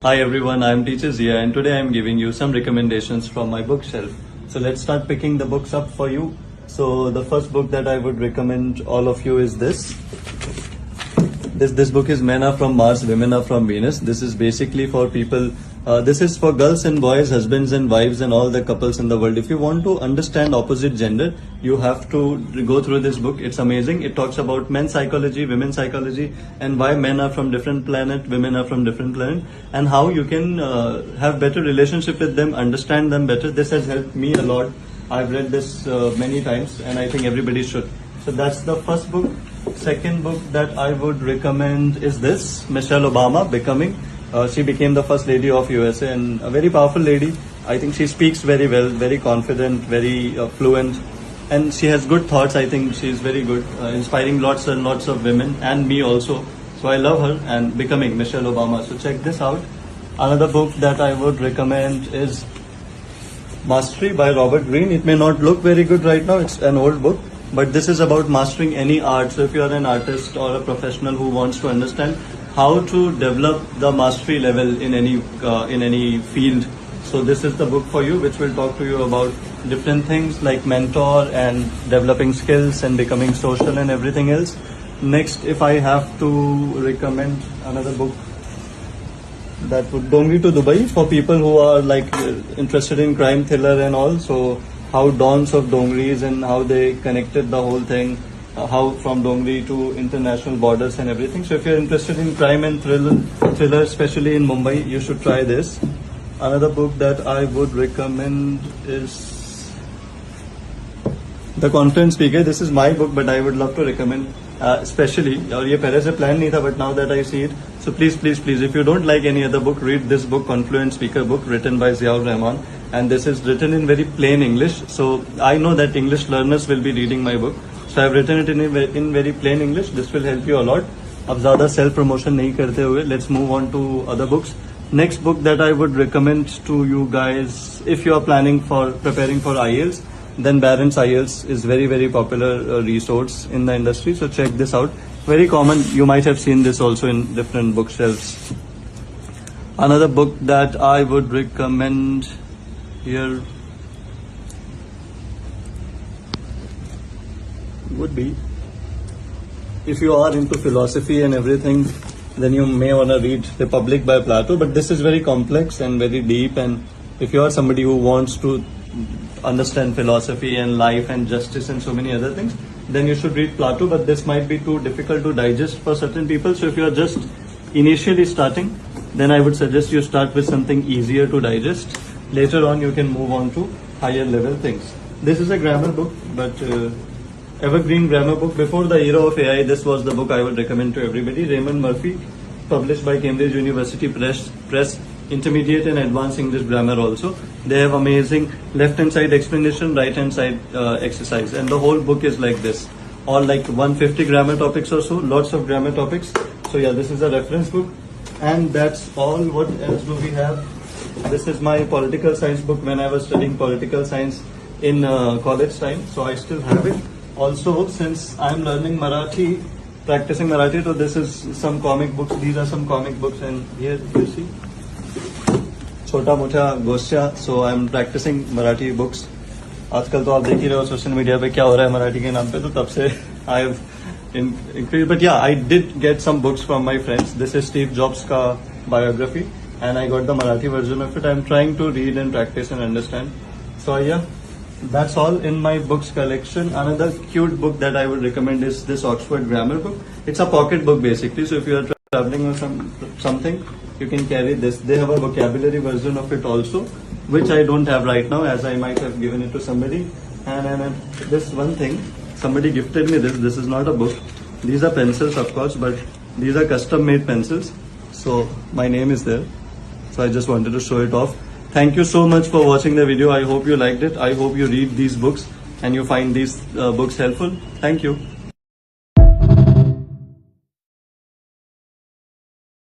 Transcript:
Hi everyone, I am Teacher Zia and today I am giving you some recommendations from my bookshelf. So let's start picking the books up for you. So the first book that I would recommend all of you is this. This book is Men Are From Mars, Women Are From Venus. This is basically for people, this is for girls and boys, husbands and wives and all the couples in the world. If you want to understand opposite gender, you have to go through this book. It's amazing. It talks about men's psychology, women's psychology, and why men are from different planet, women are from different planet, and how you can have better relationship with them, understand them better. This has helped me a lot. I've read this many times and I think everybody should. So that's the first book. Second book that I would recommend is this, Michelle Obama, Becoming. She became the first lady of USA and a very powerful lady. I think she speaks very well, very confident, very fluent, and she has good thoughts. I think she's very good, inspiring lots and lots of women and me also. So I love her and Becoming, Michelle Obama. So check this out. Another book that I would recommend is Mastery by Robert Greene. It may not look very good right now. It's an old book, but this is about mastering any art. So if you are an artist or a professional who wants to understand how to develop the mastery level in any field, so this is the book for you, which will talk to you about different things like mentor and developing skills and becoming social and everything else. Next, if I have to recommend another book, that would Dongri to Dubai, for people who are like interested in crime thriller and all. So how Dons of Dongris and how they connected the whole thing, how from Dongri to international borders and everything. So if you're interested in crime and thriller, especially in Mumbai, you should try this. Another book that I would recommend is The Confident Speaker. This is my book, but I would love to recommend especially, और ये पहले से plan नहीं था, but now that I see it, so please, if you don't like any other book, read this book, Confluent Speaker book, written by Ziaur Rahman, and this is written in very plain English. So I know that English learners will be reading my book, so I've written it in very plain English. This will help you a lot. अब ज़्यादा self promotion नहीं करते हुए, let's move on to other books. Next book that I would recommend to you guys, if you are preparing for IELTS, then Barron's IELTS is very popular resource in the industry. So check this out. Very common. You might have seen this also in different bookshelves. Another book that I would recommend here would be, if you are into philosophy and everything, then you may want to read Republic by Plato, but this is very complex and very deep, and if you are somebody who wants to understand philosophy and life and justice and so many other things, then you should read Plato, but this might be too difficult to digest for certain people. So if you are just initially starting, then I would suggest you start with something easier to digest. Later on you can move on to higher level things. This is a grammar book, but evergreen grammar book. Before the era of AI, this was the book I would recommend to everybody. Raymond Murphy, published by Cambridge University Press, intermediate and advanced English grammar also. They have amazing left hand side explanation, right hand side exercise, and the whole book is like this, all like 150 grammar topics or so, lots of grammar topics. So yeah, this is a reference book, and that's all. What else do we have? This is my political science book when I was studying political science in college time, so I still have it. Also, since I'm learning Marathi, practicing Marathi, so this is some comic books. These are some comic books, and here you see छोटा मोटा गोष्ठिया. So I'm practicing Marathi books. आजकल तो आप देख ही रहे हो social media पे क्या हो रहा है मराठी के नाम पे, तो तब से I have increased. But yeah, I did get some books from my friends. This is Steve Jobs का biography, and I got the Marathi version of it. I'm trying to read and practice and understand. So yeah, that's all in my books collection. Another cute book that I would recommend is this Oxford Grammar book. It's a pocket book basically. So if you are traveling or something, you can carry this. They have a vocabulary version of it also, which I don't have right now, as I might have given it to somebody. And this one thing, somebody gifted me this. This is not a book. These are pencils, of course, but these are custom made pencils. So my name is there. So I just wanted to show it off. Thank you so much for watching the video. I hope you liked it. I hope you read these books and you find these books helpful. Thank you.